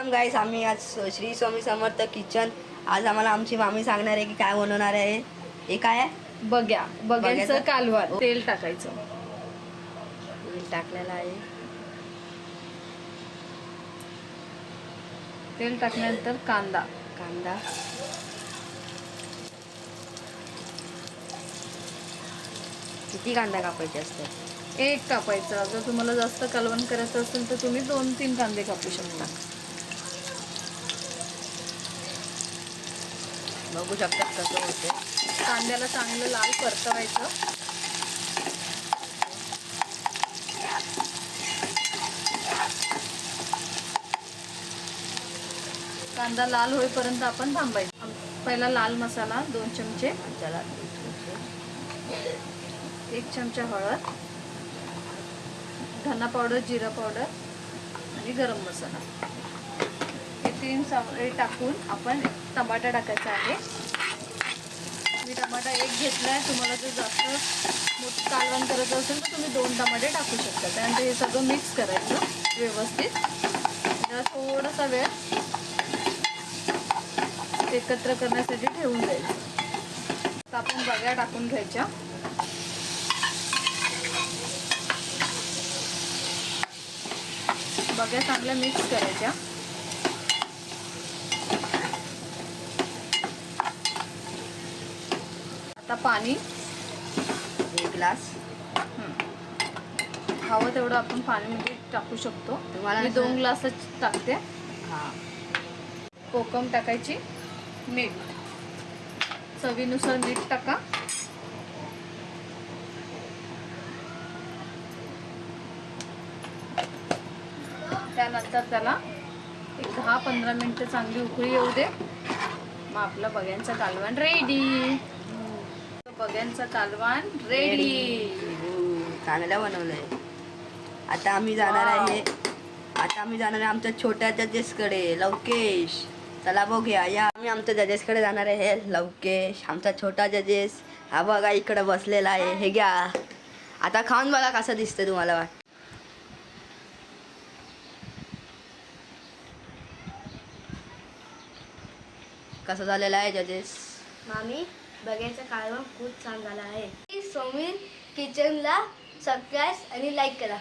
Welcome गाईस, आम्ही आज Shri Swami Samarth kitchen. आज आम्हाला आमची मामी सांगणार आहे की काय बनवणार आहे. हे काय आहे? बघ्याचं बघ्याचं? कालवण. तेल टाकायचं. तेल टाकलेलं आहे. तेल टाकल्यानंतर कांदा. कांदा किती कांदा कापायचे असतात? एक कापायचा. जर तुम्हाला जास्त कालवण करायचं असेल तर तुम्ही 2-3 कांदे कापू शकता. बघू शकतात कसं होते. कांद्याला चांगलं लाल परतवायचं. कांदा लाल होईपर्यंत आपण थांबायचं. पहिला लाल मसाला 2 चमचे, त्याला 1 चमचा हळद, धना पावडर, जिरा पावडर आणि गरम मसाला हे 3 सामग्री टाकून आपण टमाटा टाकायचा आहे. मी टमाटा 1 घेतला आहे. तुम्हाला जर जास्त मोठं कालवण करायचं असेल तर तुम्ही 2 टमाटे टाकू शकता. त्यानंतर हे सगळं मिक्स करायचं व्यवस्थित. त्याला थोडासा वेळ एकत्र करण्यासाठी ठेवून द्यायचं. आता आपण बघ्या टाकून घ्यायच्या. बघ्या चांगल्या मिक्स करायच्या. आता पाणी 1 ग्लास. हवं तेवढं आपण पाणीमध्ये टाकू शकतो. तुम्हाला मी 2 ग्लासच टाकते. हां, कोकम टाकायची, मीठ चवीनुसार मीठ टाका. त्यानंतर त्याला एक 10-15 मिनिटं चांगली उकळी येऊ दे. मग आपलं बघ्यांचं कालवण रेडी. बघ्यांचं कालवण रेडी. चांगलं बनवलंय. आता आम्ही जाणार आहे. आमच्या छोट्या जजेसकडे, लवकेश. चला बघूया. या आम्ही आमच्या जजेसकडे जाणार आहे. लवकेश आमचा छोटा जजेस. हा बघा इकडे बसलेला आहे. हे घ्या. आता खाऊन बघा कसं दिसतं तुम्हाला. कसं झालेलं आहे जजेस? मामी, बघायचं कालवण खूप छान झालं आहे. स्वामी किचनला सबस्क्राईब आणि लाईक करा.